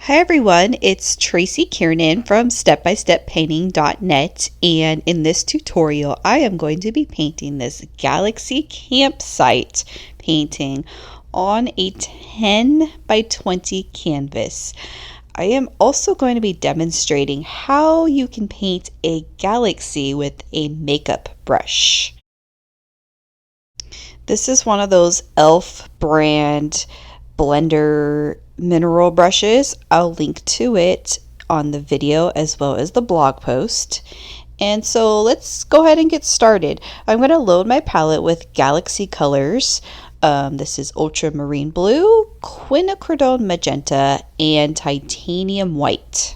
Hi everyone, it's Tracy Kiernan from stepbysteppainting.net, and in this tutorial I am going to be painting this Galaxy campsite painting on a 10 by 20 canvas. I am also going to be demonstrating how you can paint a galaxy with a makeup brush. This is one of those e.l.f. brand blender mineral brushes. I'll link to it on the video as well as the blog post. And so let's go ahead and get started. I'm going to load my palette with Galaxy colors. This is Ultramarine Blue, Quinacridone Magenta, and Titanium White.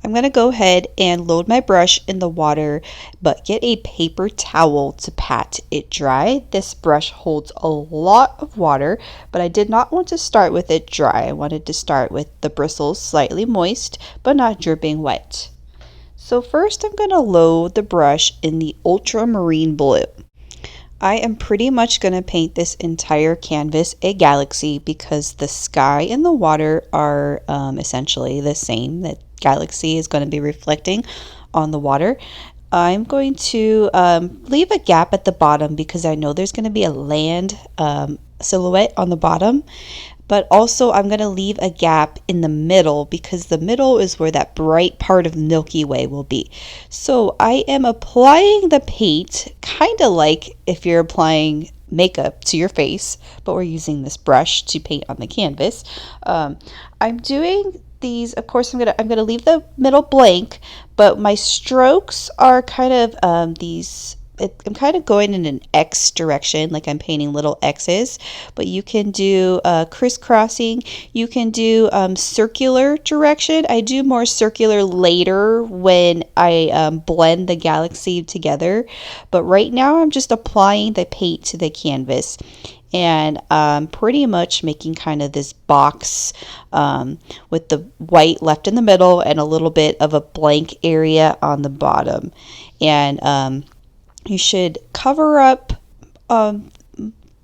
I'm going to go ahead and load my brush in the water, but get a paper towel to pat it dry. This brush holds a lot of water, but I did not want to start with it dry. I wanted to start with the bristles slightly moist, but not dripping wet. So first I'm going to load the brush in the Ultramarine Blue. I am pretty much going to paint this entire canvas a galaxy because the sky and the water are essentially the same. That galaxy is going to be reflecting on the water. I'm going to leave a gap at the bottom because I know there's going to be a land silhouette on the bottom. But also I'm going to leave a gap in the middle because the middle is where that bright part of Milky Way will be. So I am applying the paint kind of like if you're applying makeup to your face, but we're using this brush to paint on the canvas. I'm doing these, of course, I'm gonna leave the middle blank, but my strokes are kind of I'm kind of going in an X direction, like I'm painting little X's, but you can do crisscrossing. You can do circular direction. I do more circular later when I blend the galaxy together, but right now I'm just applying the paint to the canvas. And pretty much making kind of this box with the white left in the middle and a little bit of a blank area on the bottom. And you should cover up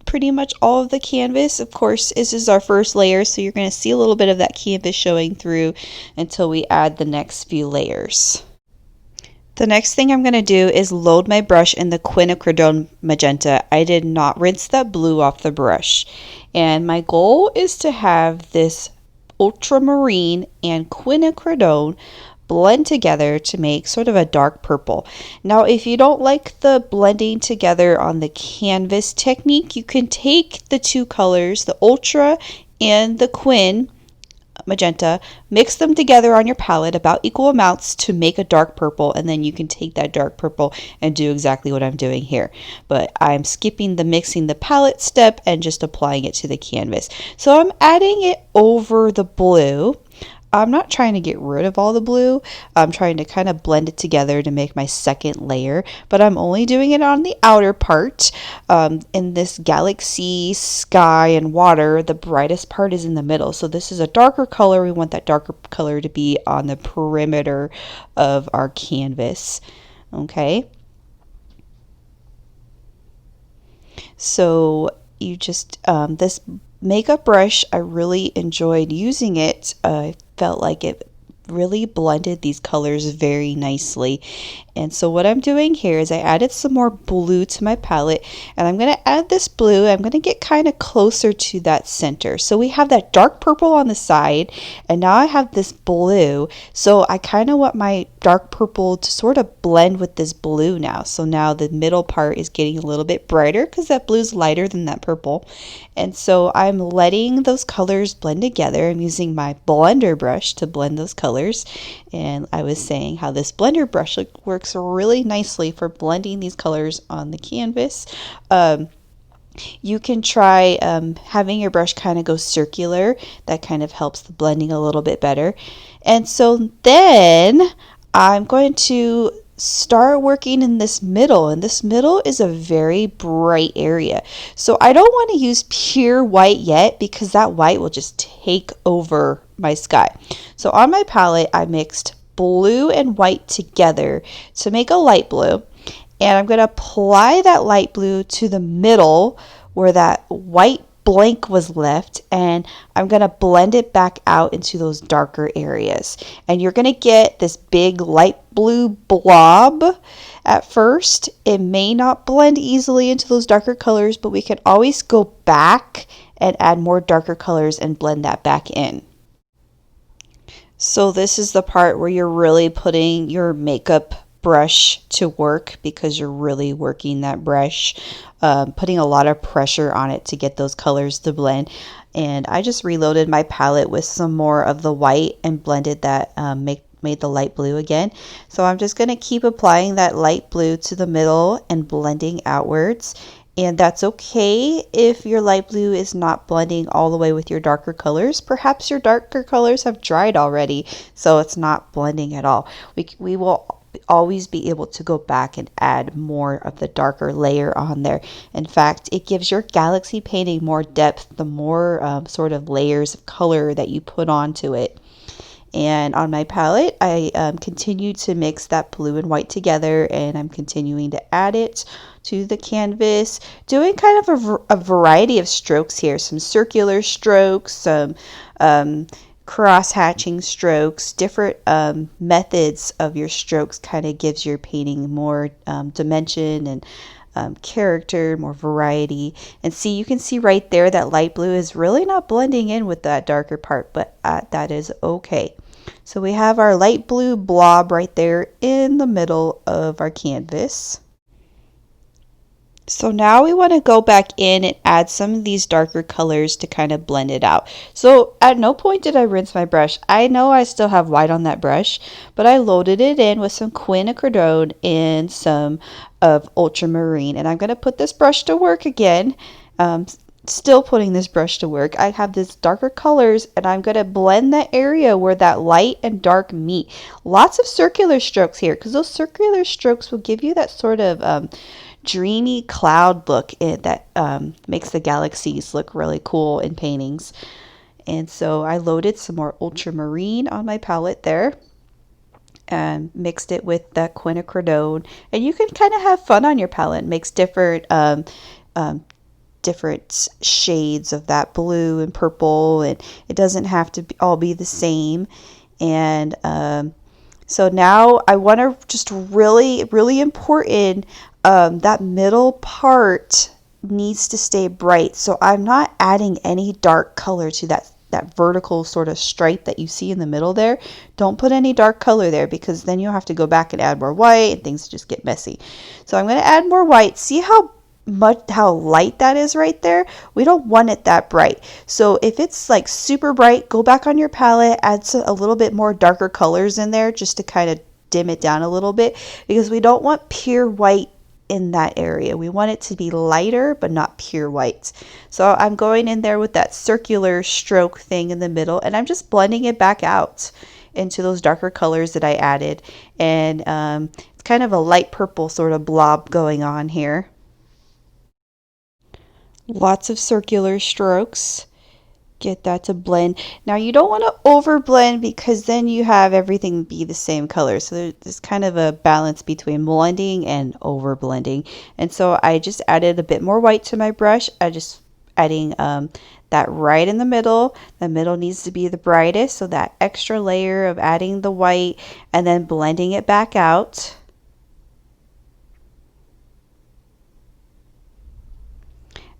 pretty much all of the canvas. Of course, this is our first layer, so you're going to see a little bit of that canvas showing through until we add the next few layers. The next thing I'm going to do is load my brush in the Quinacridone Magenta. I did not rinse that blue off the brush. And my goal is to have this ultramarine and quinacridone blend together to make sort of a dark purple. Now, if you don't like the blending together on the canvas technique, you can take the two colors, the Ultra and the Quin Magenta, mix them together on your palette about equal amounts to make a dark purple, and then you can take that dark purple and do exactly what I'm doing here. But I'm skipping the mixing the palette step and just applying it to the canvas. So I'm adding it over the blue. I'm not trying to get rid of all the blue. I'm trying to kind of blend it together to make my second layer, but I'm only doing it on the outer part. In this galaxy, sky, and water, the brightest part is in the middle. So this is a darker color. We want that darker color to be on the perimeter of our canvas. Okay. So you just, this makeup brush, I really enjoyed using it. I felt like it really blended these colors very nicely. And so what I'm doing here is I added some more blue to my palette, and I'm going to add this blue. I'm going to get kind of closer to that center. So we have that dark purple on the side, and now I have this blue. So I kind of want my dark purple to sort of blend with this blue now. So now the middle part is getting a little bit brighter because that blue is lighter than that purple. And so I'm letting those colors blend together. I'm using my blender brush to blend those colors. And I was saying how this blender brush works really nicely for blending these colors on the canvas. You can try having your brush kind of go circular. That kind of helps the blending a little bit better. And so then I'm going to start working in this middle, and this middle is a very bright area. So I don't want to use pure white yet because that white will just take over my sky. So on my palette, I mixed blue and white together to make a light blue, and I'm going to apply that light blue to the middle where that white blank was left, and I'm going to blend it back out into those darker areas. And you're going to get this big light blue blob at first. It may not blend easily into those darker colors, but we can always go back and add more darker colors and blend that back in. So this is the part where you're really putting your makeup brush to work, because you're really working that brush, putting a lot of pressure on it to get those colors to blend. And I just reloaded my palette with some more of the white and blended that, made the light blue again. So I'm just going to keep applying that light blue to the middle and blending outwards. And that's okay if your light blue is not blending all the way with your darker colors. Perhaps your darker colors have dried already, so it's not blending at all. We will always be able to go back and add more of the darker layer on there. In fact, it gives your galaxy painting more depth the more sort of layers of color that you put onto it. And on my palette, I continue to mix that blue and white together, and I'm continuing to add it to the canvas, doing kind of a variety of strokes here, some circular strokes, some cross-hatching strokes. Different methods of your strokes kind of gives your painting more dimension and character, more variety. And see, you can see right there that light blue is really not blending in with that darker part, but that is okay. So we have our light blue blob right there in the middle of our canvas. So now we want to go back in and add some of these darker colors to kind of blend it out. So at no point did I rinse my brush. I know I still have white on that brush, but I loaded it in with some Quinacridone and some of Ultramarine. And I'm going to put this brush to work again. Still putting this brush to work. I have this darker colors, and I'm going to blend that area where that light and dark meet. Lots of circular strokes here, because those circular strokes will give you that sort of dreamy cloud look that makes the galaxies look really cool in paintings. And so I loaded some more Ultramarine on my palette there and mixed it with that Quinacridone. And you can kind of have fun on your palette. It makes different different shades of that blue and purple, and it doesn't have to all be the same. And so now I want to just really important, that middle part needs to stay bright. So I'm not adding any dark color to that vertical sort of stripe that you see in the middle there. Don't put any dark color there, because then you'll have to go back and add more white and things just get messy. So I'm going to add more white. See how light that is right there? We don't want it that bright. So if it's like super bright, go back on your palette, add a little bit more darker colors in there just to kind of dim it down a little bit, because we don't want pure white in that area. We want it to be lighter but not pure white. So I'm going in there with that circular stroke thing in the middle, and I'm just blending it back out into those darker colors that I added. And it's kind of a light purple sort of blob going on here. Lots of circular strokes. Get that to blend. Now you don't want to over blend, because then you have everything be the same color. So there's kind of a balance between blending and over blending. And so I just added a bit more white to my brush. I just adding that right in the middle. The middle needs to be the brightest, so that extra layer of adding the white and then blending it back out.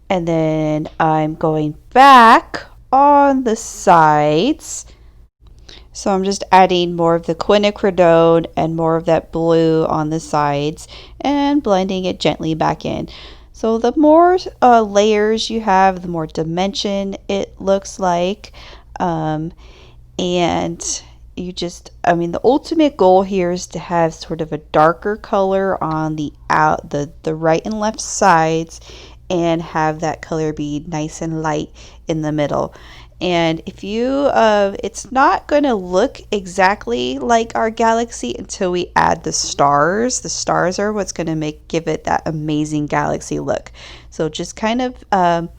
And then I'm going back on the sides. So I'm just adding more of the Quinacridone and more of that blue on the sides and blending it gently back in. So the more layers you have, the more dimension it looks like. And you just, the ultimate goal here is to have sort of a darker color on the right and left sides, and have that color be nice and light in the middle. And if you it's not going to look exactly like our galaxy until we add the stars. The stars are what's going to give it that amazing galaxy look. So just kind of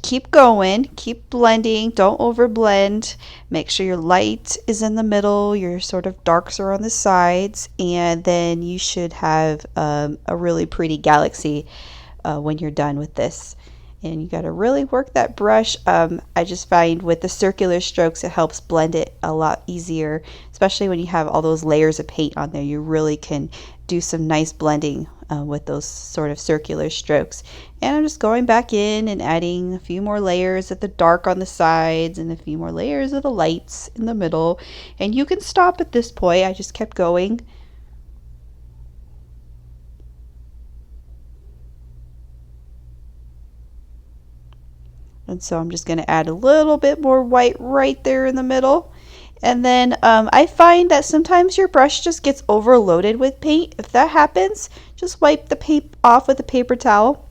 keep going, keep blending, don't over blend. Make sure your light is in the middle, your sort of darks are on the sides, and then you should have a really pretty galaxy when you're done with this. And you got to really work that brush. I just find with the circular strokes it helps blend it a lot easier, especially when you have all those layers of paint on there. You really can do some nice blending with those sort of circular strokes. And I'm just going back in and adding a few more layers of the dark on the sides and a few more layers of the lights in the middle. And you can stop at this point. I just kept going. And so I'm just going to add a little bit more white right there in the middle. And then I find that sometimes your brush just gets overloaded with paint. If that happens, just wipe the paint off with a paper towel.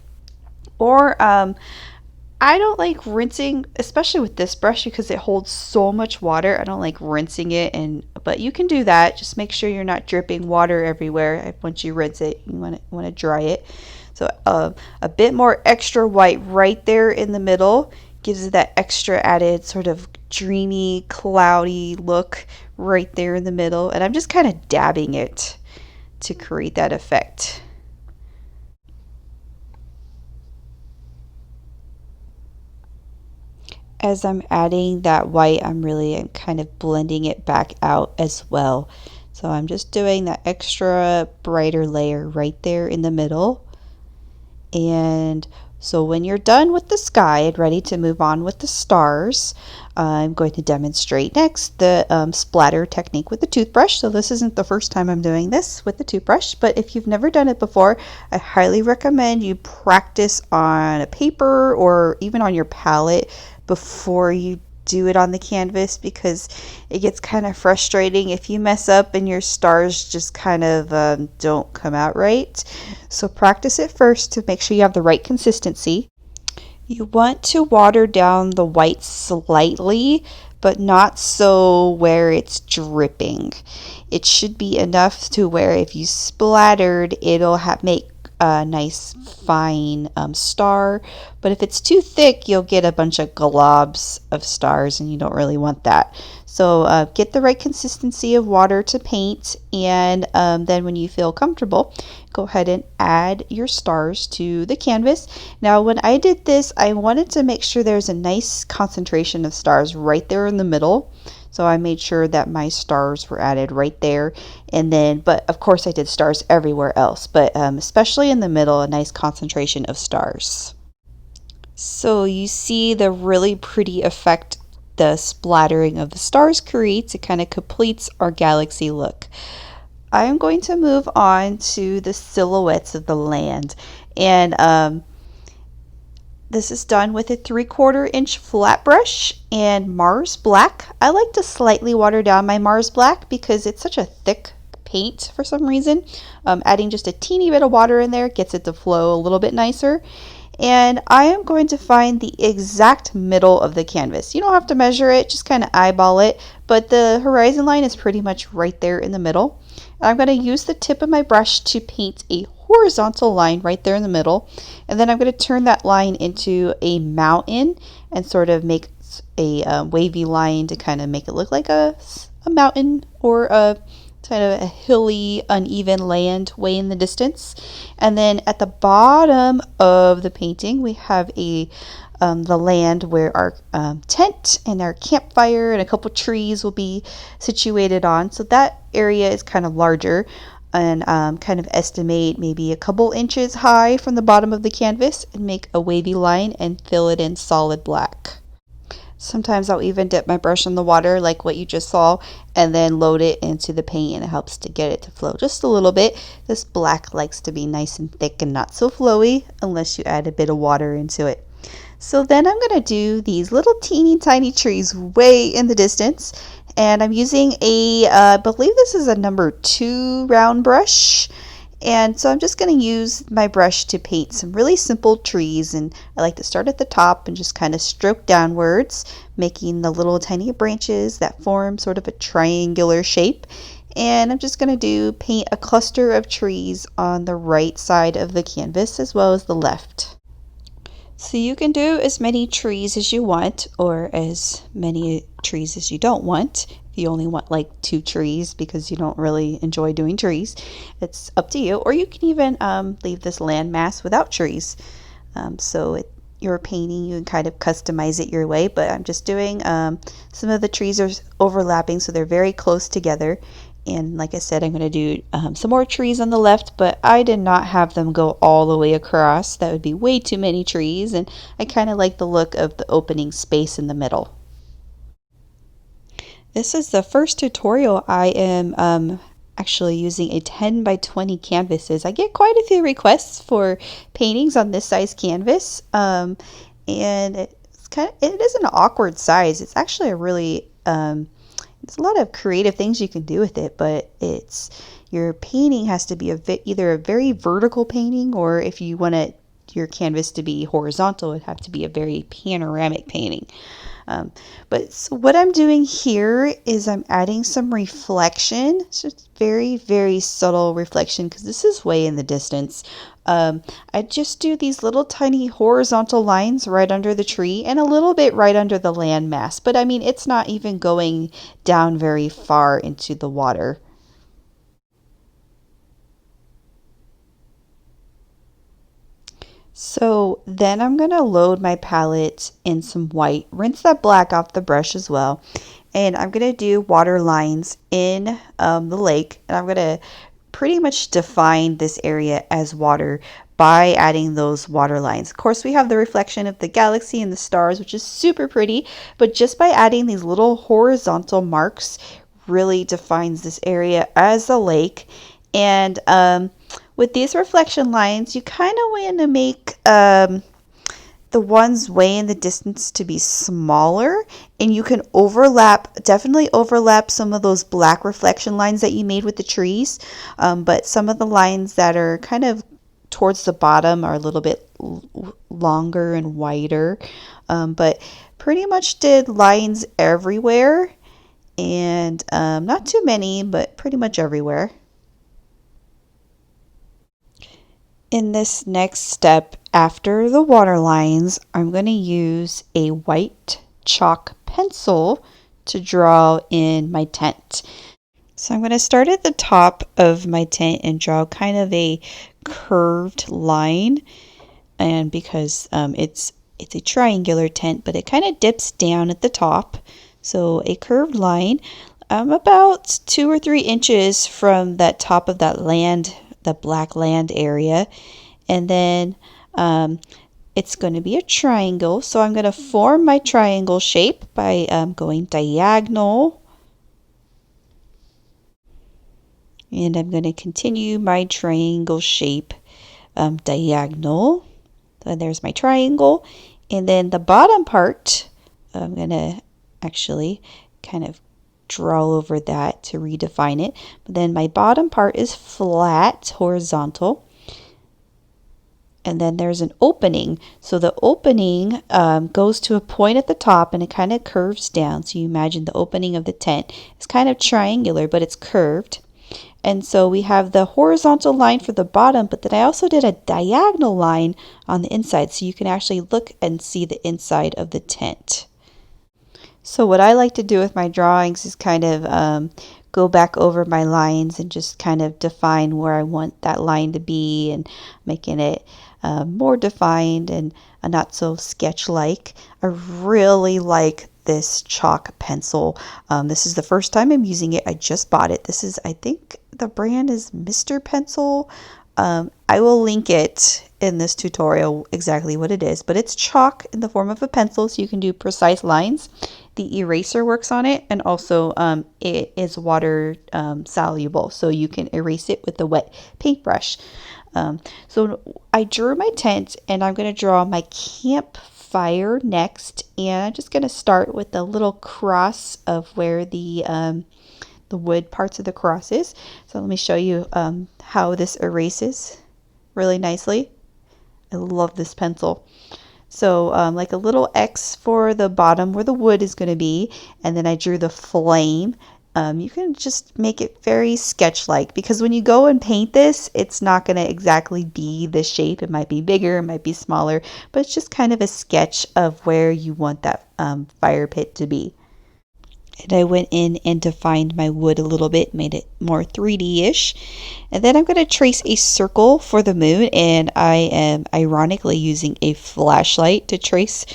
Or I don't like rinsing, especially with this brush because it holds so much water. I don't like rinsing it, but you can do that. Just make sure you're not dripping water everywhere. Once you rinse it, you want to dry it. So a bit more extra white right there in the middle gives it that extra added sort of dreamy, cloudy look right there in the middle. And I'm just kind of dabbing it to create that effect. As I'm adding that white, I'm really kind of blending it back out as well. So I'm just doing that extra brighter layer right there in the middle. And so when you're done with the sky and ready to move on with the stars, I'm going to demonstrate next the splatter technique with the toothbrush. So this isn't the first time I'm doing this with the toothbrush, but if you've never done it before, I highly recommend you practice on a paper or even on your palette before you do it on the canvas, because it gets kind of frustrating if you mess up and your stars just kind of don't come out right. So practice it first to make sure you have the right consistency. You want to water down the white slightly, but not so where it's dripping. It should be enough to where if you splattered, it'll make a nice fine star, but if it's too thick you'll get a bunch of globs of stars and you don't really want that. So get the right consistency of water to paint, and then when you feel comfortable, go ahead and add your stars to the canvas. Now when I did this, I wanted to make sure there's a nice concentration of stars right there in the middle. So I made sure that my stars were added right there, and then, but of course I did stars everywhere else, but especially in the middle, a nice concentration of stars. So you see the really pretty effect the splattering of the stars creates. It kind of completes our galaxy look. I'm going to move on to the silhouettes of the land, and this is done with a 3/4 inch flat brush and Mars Black. I like to slightly water down my Mars Black because it's such a thick paint for some reason. Adding just a teeny bit of water in there gets it to flow a little bit nicer. And I am going to find the exact middle of the canvas. You don't have to measure it, just kind of eyeball it, but the horizon line is pretty much right there in the middle. I'm going to use the tip of my brush to paint a horizontal line right there in the middle, and then I'm going to turn that line into a mountain and sort of make a wavy line to kind of make it look like a mountain or a kind of a hilly, uneven land way in the distance. And then at the bottom of the painting we have the land where our tent and our campfire and a couple trees will be situated on. So that area is kind of larger, and kind of estimate maybe a couple inches high from the bottom of the canvas and make a wavy line and fill it in solid black. Sometimes I'll even dip my brush in the water like what you just saw and then load it into the paint, and it helps to get it to flow just a little bit. This black likes to be nice and thick and not so flowy unless you add a bit of water into it. So then I'm going to do these little teeny tiny trees way in the distance, and I'm using I believe this is a number 2 round brush. And so I'm just going to use my brush to paint some really simple trees, and I like to start at the top and just kind of stroke downwards, making the little tiny branches that form sort of a triangular shape. And I'm just going to paint a cluster of trees on the right side of the canvas as well as the left. So you can do as many trees as you want, or as many trees as you don't want. If you only want like 2 trees because you don't really enjoy doing trees, it's up to you. Or you can even leave this landmass without trees. So your painting, you can kind of customize it your way, but I'm just doing some of the trees are overlapping, so they're very close together. And like I said, I'm going to do some more trees on the left, but I did not have them go all the way across. That would be way too many trees, and I kind of like the look of the opening space in the middle. This is the first tutorial I am actually using a 10 by 20 canvases. I get quite a few requests for paintings on this size canvas, and it is an awkward size. It's actually a really there's a lot of creative things you can do with it, but your painting has to be either a very vertical painting, or if you want your canvas to be horizontal, it would have to be a very panoramic painting. But so what I'm doing here is I'm adding some reflection. So it's very, very subtle reflection because this is way in the distance. I just do these little tiny horizontal lines right under the tree and a little bit right under the landmass. But I mean, it's not even going down very far into the water. So then I'm going to load my palette in some white, rinse that black off the brush as well. And I'm going to do water lines in the lake. And I'm going to pretty much define this area as water by adding those water lines. Of course, we have the reflection of the galaxy and the stars, which is super pretty. But just by adding these little horizontal marks really defines this area as a lake. And with these reflection lines, you kind of want to make the ones way in the distance to be smaller, and you can definitely overlap some of those black reflection lines that you made with the trees, but some of the lines that are kind of towards the bottom are a little bit longer and wider, but pretty much did lines everywhere, and not too many, but pretty much everywhere. In this next step, after the water lines, I'm going to use a white chalk pencil to draw in my tent. So I'm going to start at the top of my tent and draw kind of a curved line. And because it's a triangular tent, but it kind of dips down at the top. So a curved line about 2 or 3 inches from that top of that the black land area, and then it's going to be a triangle, so I'm going to form my triangle shape by going diagonal, and I'm going to continue my triangle shape diagonal. So there's my triangle, and then the bottom part I'm going to actually kind of draw over that to redefine it. But then my bottom part is flat, horizontal. And then there's an opening. So the opening goes to a point at the top and it kind of curves down. So you imagine the opening of the tent is kind of triangular, but it's curved. And so we have the horizontal line for the bottom, but then I also did a diagonal line on the inside. So you can actually look and see the inside of the tent. So what I like to do with my drawings is kind of go back over my lines and just kind of define where I want that line to be, and making it more defined and not so sketch-like. I really like this chalk pencil. This is the first time I'm using it. I just bought it. This is, I think the brand is Mr. Pencil. I will link it in this tutorial exactly what it is, but it's chalk in the form of a pencil, so you can do precise lines. The eraser works on it, and also it is water soluble, so you can erase it with the wet paintbrush. So I drew my tent, and I'm going to draw my campfire next, and I'm just going to start with the little cross of where the wood parts of the cross is. So let me show you how this erases really nicely. I love this pencil. So like a little X for the bottom where the wood is going to be, and then I drew the flame. You can just make it very sketch-like, because when you go and paint this, it's not going to exactly be the shape. It might be bigger, it might be smaller, but it's just kind of a sketch of where you want that fire pit to be. And I went in and defined my wood a little bit, made it more 3D-ish. And then I'm going to trace a circle for the moon, and I am ironically using a flashlight to trace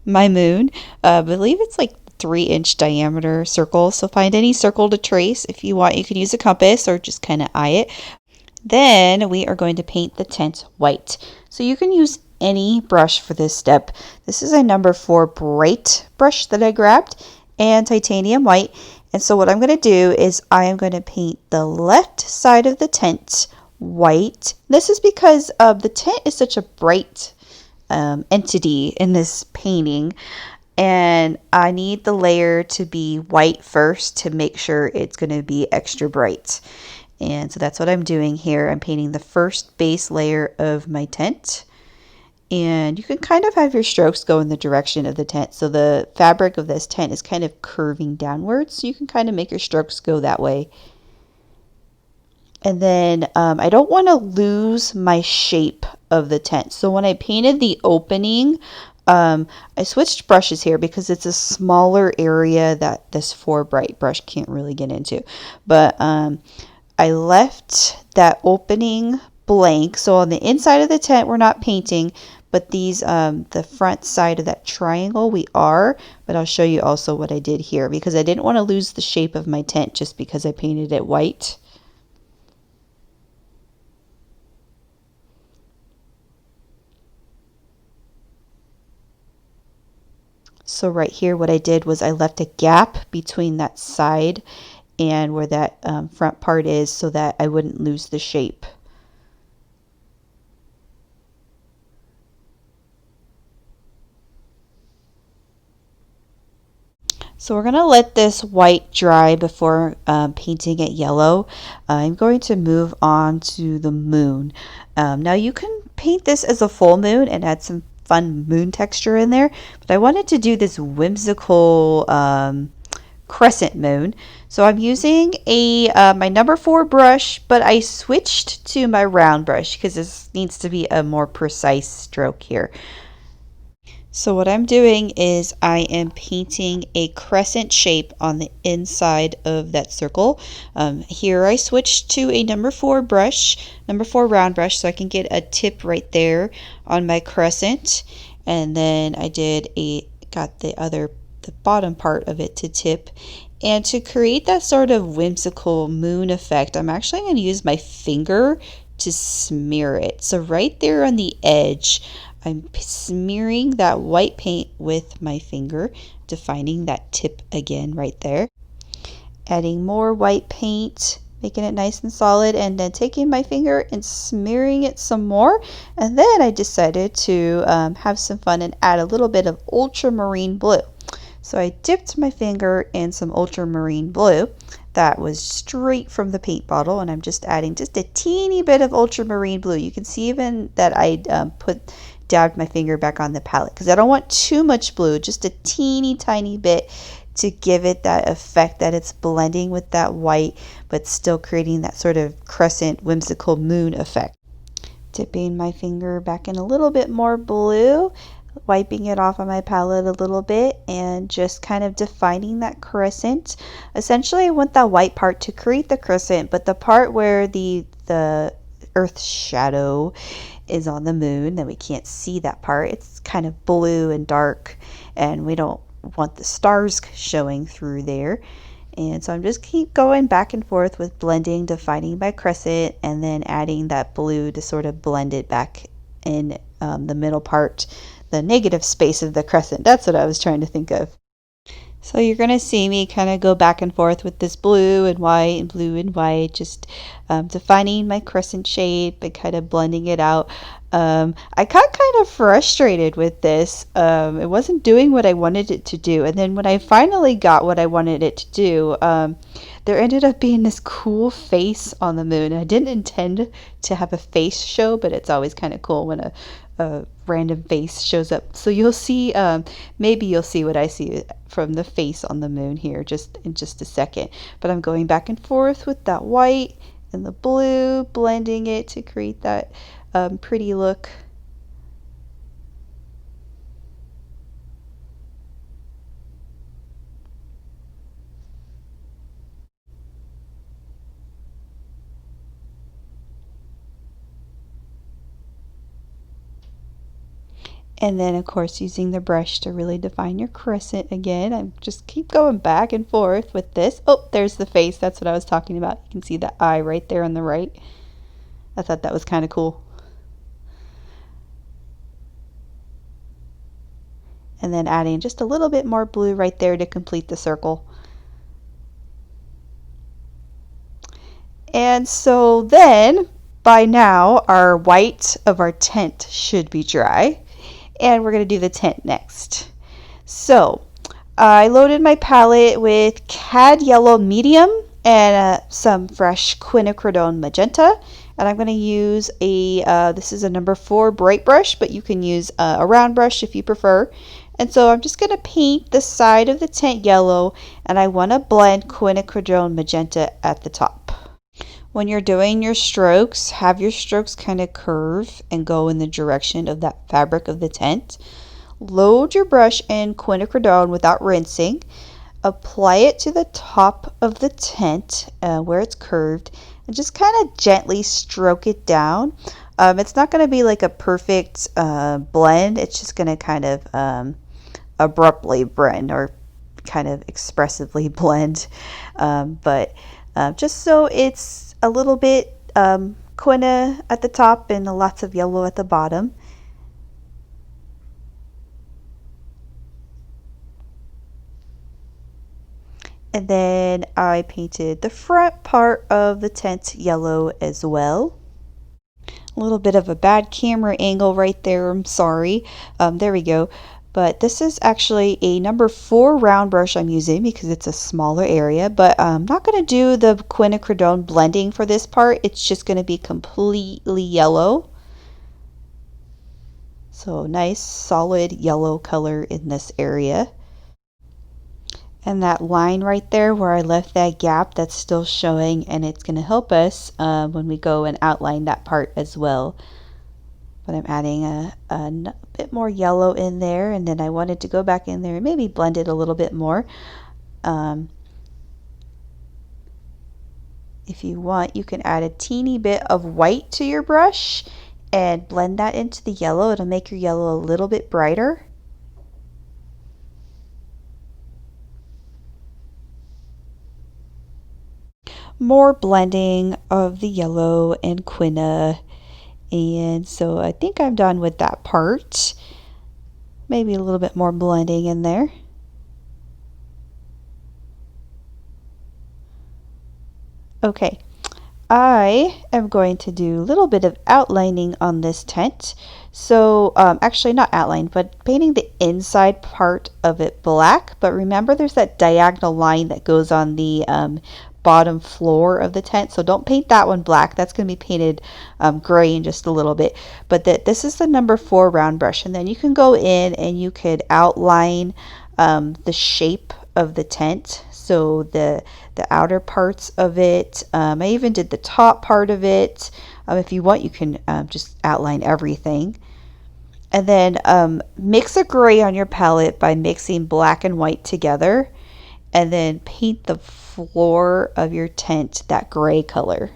my moon. I believe it's like 3-inch diameter circle, so find any circle to trace. If you want, you can use a compass or just kind of eye it. Then we are going to paint the tent white. So you can use any brush for this step. This is a number 4 bright brush that I grabbed, and titanium white. And so what I'm going to do is I am going to paint the left side of the tent white. This is because the tent is such a bright entity in this painting, and I need the layer to be white first to make sure it's going to be extra bright. And so that's what I'm doing here. I'm painting the first base layer of my tent. And you can kind of have your strokes go in the direction of the tent. So the fabric of this tent is kind of curving downwards. So you can kind of make your strokes go that way. And then I don't want to lose my shape of the tent. So when I painted the opening, I switched brushes here because it's a smaller area that this 4 bright brush can't really get into. But I left that opening blank. So on the inside of the tent, we're not painting, but these, the front side of that triangle, we are. But I'll show you also what I did here because I didn't want to lose the shape of my tent just because I painted it white. So right here, what I did was I left a gap between that side and where that front part is so that I wouldn't lose the shape. So we're going to let this white dry before painting it yellow. I'm going to move on to the moon. Now you can paint this as a full moon and add some fun moon texture in there, but I wanted to do this whimsical crescent moon. So I'm using a my number 4 brush, but I switched to my round brush because this needs to be a more precise stroke here. So what I'm doing is I am painting a crescent shape on the inside of that circle. Here I switched to a number 4 brush, number 4 round brush, so I can get a tip right there on my crescent. And then I got the bottom part of it to tip. And to create that sort of whimsical moon effect, I'm actually going to use my finger to smear it. So right there on the edge, I'm smearing that white paint with my finger, defining that tip again right there. Adding more white paint, making it nice and solid, and then taking my finger and smearing it some more. And then I decided to have some fun and add a little bit of ultramarine blue. So I dipped my finger in some ultramarine blue that was straight from the paint bottle, and I'm just adding just a teeny bit of ultramarine blue. You can see even that I dabbed my finger back on the palette because I don't want too much blue, just a teeny tiny bit to give it that effect that it's blending with that white but still creating that sort of crescent whimsical moon effect. Dipping my finger back in a little bit more blue, wiping it off on my palette a little bit, and just kind of defining that crescent. Essentially I want that white part to create the crescent, but the part where the earth's shadow is on the moon, then we can't see that part. It's kind of blue and dark, and we don't want the stars showing through there. And so I'm just keep going back and forth with blending, defining my crescent, and then adding that blue to sort of blend it back in the middle part, the negative space of the crescent. That's what I was trying to think of. So you're going to see me kind of go back and forth with this blue and white and blue and white, just defining my crescent shape and kind of blending it out. I got kind of frustrated with this. It wasn't doing what I wanted it to do. And then when I finally got what I wanted it to do, there ended up being this cool face on the moon. I didn't intend to have a face show, but it's always kind of cool when a random face shows up. So you'll see, maybe you'll see what I see from the face on the moon here just in just a second. But I'm going back and forth with that white and the blue, blending it to create that pretty look. And then of course using the brush to really define your crescent again. I just keep going back and forth with this. Oh, there's the face. That's what I was talking about. You can see the eye right there on the right. I thought that was kind of cool. And then adding just a little bit more blue right there to complete the circle. And so then by now our white of our tent should be dry, and we're going to do the tent next. So I loaded my palette with Cad Yellow Medium and some fresh Quinacridone Magenta, and I'm going to use this is a number 4 bright brush, but you can use a round brush if you prefer. And so I'm just going to paint the side of the tent yellow, and I want to blend Quinacridone Magenta at the top. When you're doing your strokes, have your strokes kind of curve and go in the direction of that fabric of the tent. Load your brush in quinacridone without rinsing. Apply it to the top of the tent where it's curved, and just kind of gently stroke it down. It's not going to be like a perfect blend. It's just going to kind of abruptly blend or kind of expressively blend. But just so it's a little bit quina at the top and lots of yellow at the bottom. And then I painted the front part of the tent yellow as well. A little bit of a bad camera angle right there, I'm sorry. There we go. But this is actually a number 4 round brush I'm using because it's a smaller area. But I'm not going to do the quinacridone blending for this part. It's just going to be completely yellow. So nice solid yellow color in this area. And that line right there where I left that gap, that's still showing, and it's going to help us when we go and outline that part as well. But I'm adding a bit more yellow in there, and then I wanted to go back in there and maybe blend it a little bit more. If you want, you can add a teeny bit of white to your brush and blend that into the yellow. It'll make your yellow a little bit brighter. More blending of the yellow and quina. And so I think I'm done with that part. Maybe a little bit more blending in there. Okay, I am going to do a little bit of outlining on this tent. So actually not outline, but painting the inside part of it black. But remember, there's that diagonal line that goes on the bottom floor of the tent, so don't paint that one black. That's going to be painted gray in just a little bit. But this is the number 4 round brush, and then you can go in and you could outline the shape of the tent. So the outer parts of it. I even did the top part of it. If you want, you can just outline everything. And then mix a gray on your palette by mixing black and white together, and then paint the floor of your tent that gray color.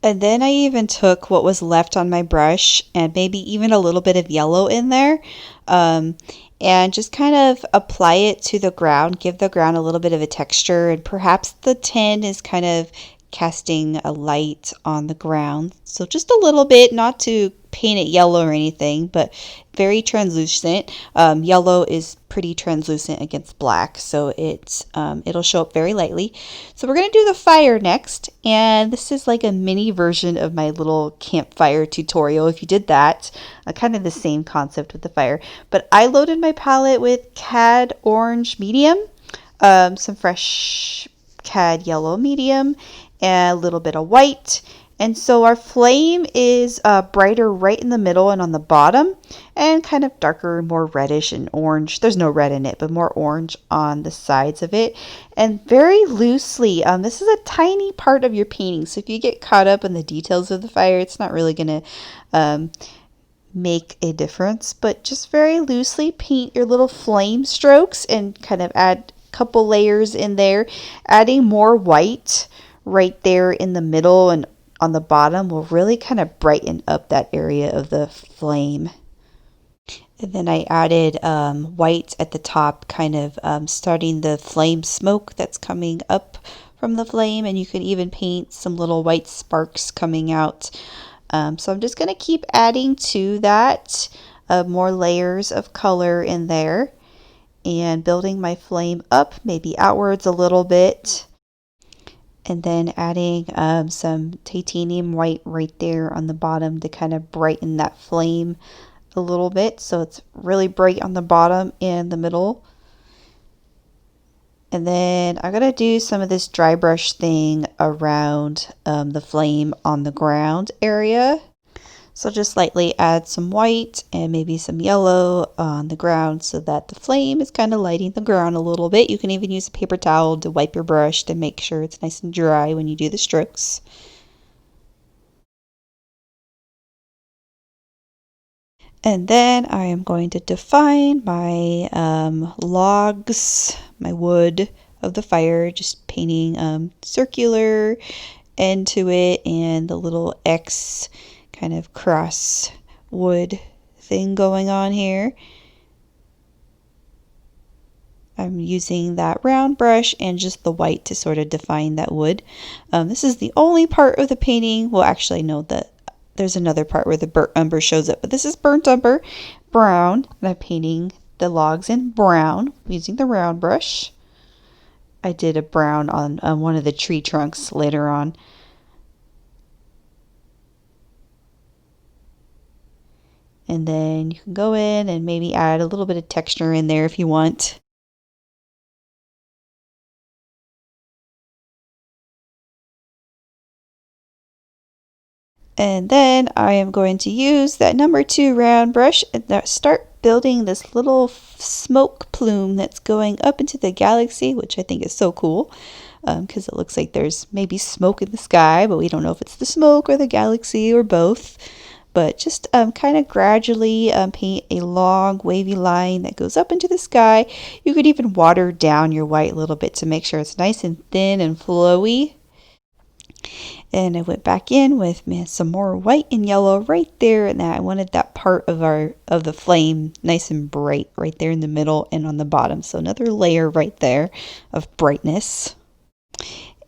And then I even took what was left on my brush and maybe even a little bit of yellow in there, and just kind of apply it to the ground, give the ground a little bit of a texture, and perhaps the tin is kind of casting a light on the ground. So just a little bit, not to paint it yellow or anything, but very translucent. Yellow is pretty translucent against black, so it'll show up very lightly. So we're going to do the fire next, and this is like a mini version of my little campfire tutorial. If you did that, kind of the same concept with the fire. But I loaded my palette with Cad Orange Medium, some fresh Cad Yellow Medium, and a little bit of white. And so our flame is brighter right in the middle and on the bottom, and kind of darker, more reddish and orange. There's no red in it, but more orange on the sides of it. And very loosely, this is a tiny part of your painting, so if you get caught up in the details of the fire, it's not really going to make a difference. But just very loosely paint your little flame strokes and kind of add a couple layers in there, adding more white right there in the middle and on the bottom will really kind of brighten up that area of the flame. And then I added white at the top, kind of starting the flame smoke that's coming up from the flame, and you can even paint some little white sparks coming out. So I'm just going to keep adding to that more layers of color in there and building my flame up, maybe outwards a little bit. And then adding some titanium white right there on the bottom to kind of brighten that flame a little bit, so it's really bright on the bottom and the middle. And then I'm going to do some of this dry brush thing around the flame on the ground area. So just lightly add some white and maybe some yellow on the ground so that the flame is kind of lighting the ground a little bit. You can even use a paper towel to wipe your brush to make sure it's nice and dry when you do the strokes. And then I am going to define my logs, my wood of the fire, just painting circular end to it and the little X kind of cross wood thing going on here. I'm using that round brush and just the white to sort of define that wood. This is the only part of the painting, well actually no, there's another part where the burnt umber shows up, but this is burnt umber brown, and I'm painting the logs in brown using the round brush. I did a brown on one of the tree trunks later on. And then you can go in and maybe add a little bit of texture in there if you want. And then I am going to use that number 2 round brush and start building this little smoke plume that's going up into the galaxy, which I think is so cool because it looks like there's maybe smoke in the sky, but we don't know if it's the smoke or the galaxy or both. But just kind of gradually paint a long wavy line that goes up into the sky. You could even water down your white a little bit to make sure it's nice and thin and flowy. And I went back in with some more white and yellow right there, and I wanted that part of the flame nice and bright right there in the middle and on the bottom. So another layer right there of brightness.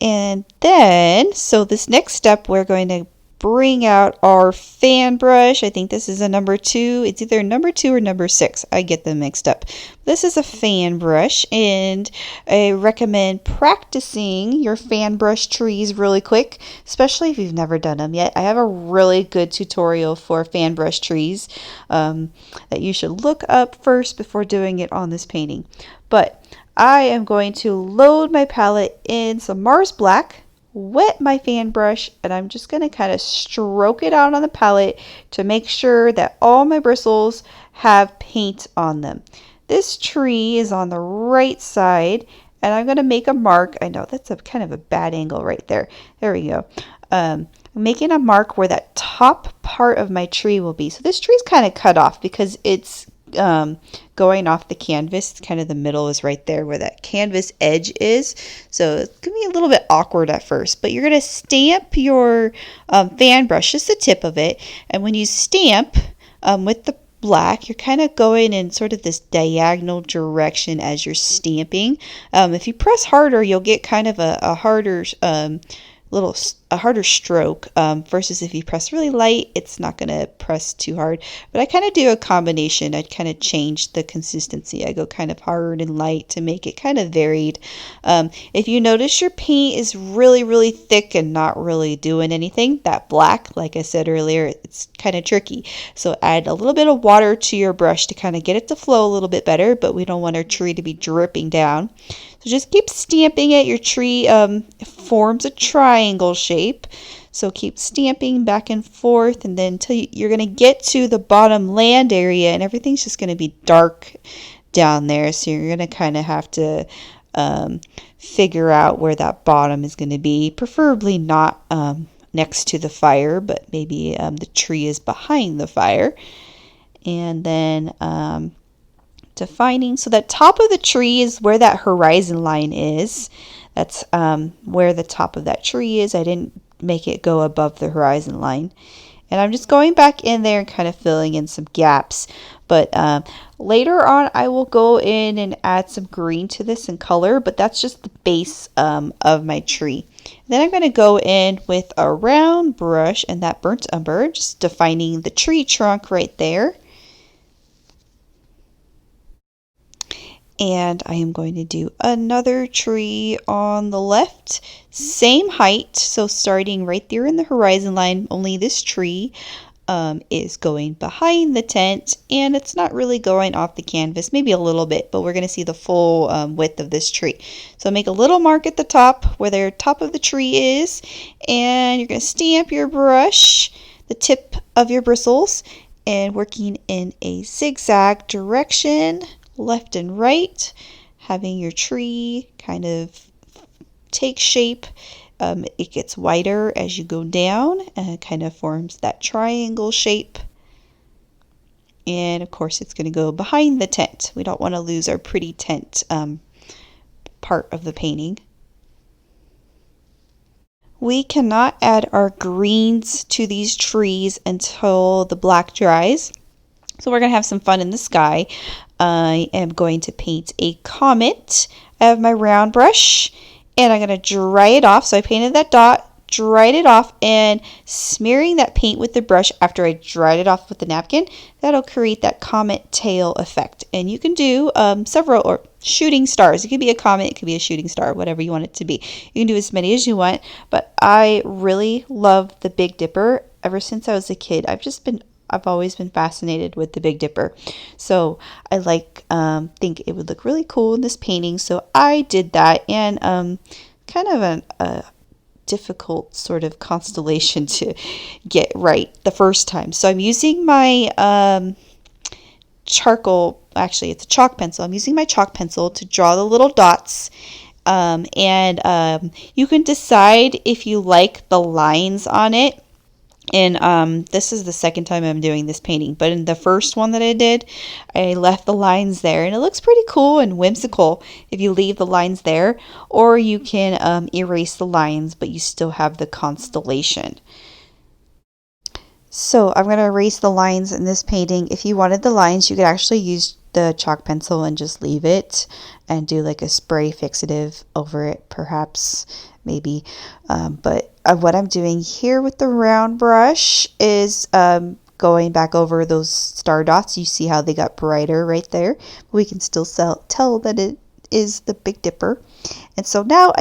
And then, so this next step, we're going to bring out our fan brush. I think this is a number 2. It's either number 2 or number 6. I get them mixed up. This is a fan brush, and I recommend practicing your fan brush trees really quick, especially if you've never done them yet. I have a really good tutorial for fan brush trees that you should look up first before doing it on this painting. But I am going to load my palette in some Mars Black, wet my fan brush, and I'm just going to kind of stroke it out on the palette to make sure that all my bristles have paint on them. This tree is on the right side, and I'm going to make a mark. I know that's a kind of a bad angle right there. There we go. I'm making a mark where that top part of my tree will be. So this tree's kind of cut off because it's going off the canvas. Kind of the middle is right there where that canvas edge is, so it's gonna be a little bit awkward at first, but you're gonna stamp your fan brush, just the tip of it, and when you stamp with the black, you're kind of going in sort of this diagonal direction as you're stamping. If you press harder, you'll get kind of a harder harder stroke versus if you press really light, it's not going to press too hard. But I kind of do a combination. I kind of change the consistency. I go kind of hard and light to make it kind of varied. If you notice your paint is really thick and not really doing anything, that black, like I said earlier, it's kind of tricky. So add a little bit of water to your brush to kind of get it to flow a little bit better, but we don't want our tree to be dripping down. So just keep stamping it. Your tree forms a triangle shape. So keep stamping back and forth, and then until you're going to get to the bottom land area, and everything's just going to be dark down there. So you're going to kind of have to figure out where that bottom is going to be. Preferably not next to the fire, but maybe the tree is behind the fire. And then defining. So the top of the tree is where that horizon line is. That's where the top of that tree is. I didn't make it go above the horizon line. And I'm just going back in there and kind of filling in some gaps. But later on, I will go in and add some green to this in color, but that's just the base of my tree. Then I'm going to go in with a round brush and that burnt umber, just defining the tree trunk right there. And I am going to do another tree on the left, same height, so starting right there in the horizon line, only this tree is going behind the tent, and it's not really going off the canvas, maybe a little bit, but we're going to see the full width of this tree. So make a little mark at the top where the top of the tree is, and you're going to stamp your brush, the tip of your bristles, and working in a zigzag direction, left and right, having your tree kind of take shape. It gets wider as you go down and it kind of forms that triangle shape. And of course it's going to go behind the tent. We don't want to lose our pretty tent part of the painting. We cannot add our greens to these trees until the black dries. So we're going to have some fun in the sky. I am going to paint a comet. I have my round brush and I'm going to dry it off. So I painted that dot, dried it off, and smearing that paint with the brush after I dried it off with the napkin, that'll create that comet tail effect. And you can do several or shooting stars. It could be a comet, it could be a shooting star, whatever you want it to be. You can do as many as you want, but I really love the Big Dipper. Ever since I was a kid, I've always been fascinated with the Big Dipper. So I think it would look really cool in this painting. So I did that, and kind of a difficult sort of constellation to get right the first time. So I'm using my charcoal, actually it's a chalk pencil. I'm using my chalk pencil to draw the little dots. You can decide if you like the lines on it. And this is the second time I'm doing this painting, but in the first one that I did, I left the lines there, and it looks pretty cool and whimsical if you leave the lines there, or you can erase the lines, but you still have the constellation. So I'm going to erase the lines in this painting. If you wanted the lines, you could actually use the chalk pencil and just leave it and do like a spray fixative over it, perhaps, maybe. But what I'm doing here with the round brush is going back over those star dots. You see how they got brighter right there. We can still tell that it is the Big Dipper. And so now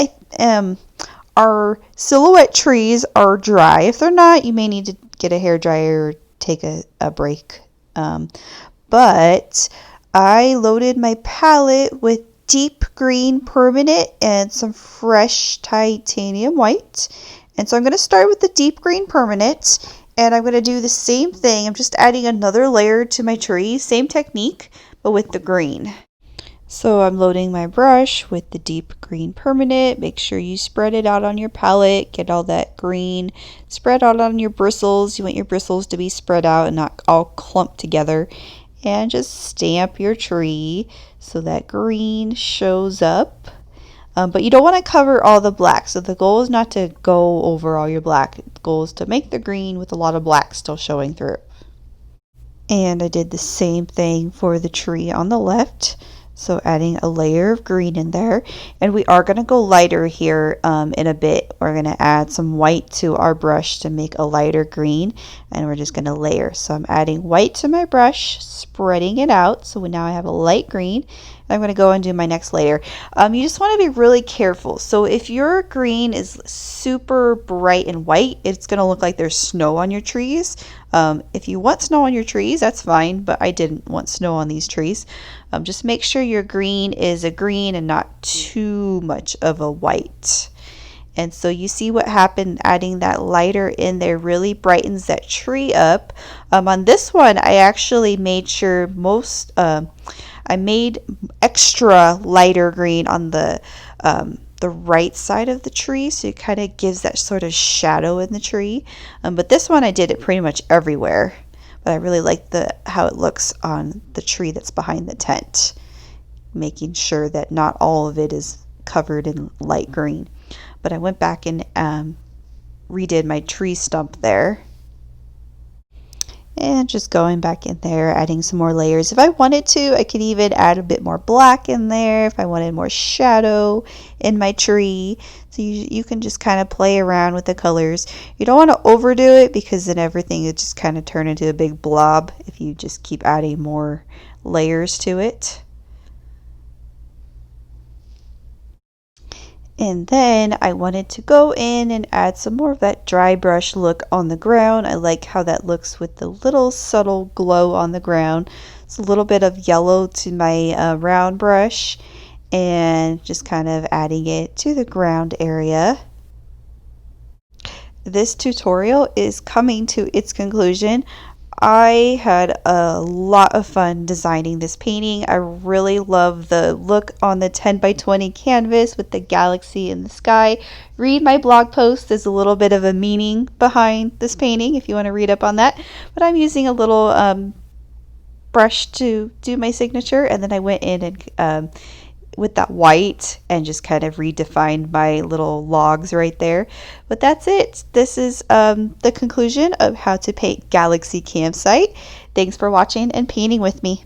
our silhouette trees are dry. If they're not, you may need to get a hairdryer or take a break. But I loaded my palette with deep green permanent and some fresh titanium white. And so I'm going to start with the deep green permanent, and I'm going to do the same thing. I'm just adding another layer to my tree, same technique, but with the green. So I'm loading my brush with the deep green permanent. Make sure you spread it out on your palette, get all that green spread out on your bristles. You want your bristles to be spread out and not all clumped together. And just stamp your tree so that green shows up. But you don't want to cover all the black. So the goal is not to go over all your black. The goal is to make the green with a lot of black still showing through. And I did the same thing for the tree on the left. So adding a layer of green in there. And we are going to go lighter here in a bit. We're going to add some white to our brush to make a lighter green. And we're just going to layer. So I'm adding white to my brush, spreading it out. So now I have a light green. I'm going to go and do my next layer. You just want to be really careful. So if your green is super bright and white, it's going to look like there's snow on your trees. If you want snow on your trees, that's fine, but I didn't want snow on these trees. Just make sure your green is a green and not too much of a white. And so you see what happened, adding that lighter in there really brightens that tree up. On this one, I actually made sure I made extra lighter green on the right side of the tree, so it kind of gives that sort of shadow in the tree. But this one I did it pretty much everywhere. but I really like how it looks on the tree that's behind the tent, making sure that not all of it is covered in light green. But I went back and redid my tree stump there. And just going back in there, adding some more layers. If I wanted to, I could even add a bit more black in there if I wanted more shadow in my tree. So you can just kind of play around with the colors. You don't want to overdo it because then everything would just kind of turn into a big blob if you just keep adding more layers to it. And then I wanted to go in and add some more of that dry brush look on the ground. I like how that looks with the little subtle glow on the ground. It's a little bit of yellow to my round brush and just kind of adding it to the ground area. This tutorial is coming to its conclusion. I had a lot of fun designing this painting. I really love the look on the 10 by 20 canvas with the galaxy in the sky. Read my blog post. There's a little bit of a meaning behind this painting if you want to read up on that. But I'm using a little brush to do my signature, and then I went in and with that white and just kind of redefined my little logs right there. But that's it. This is the conclusion of how to paint Galaxy Campsite. Thanks for watching and painting with me.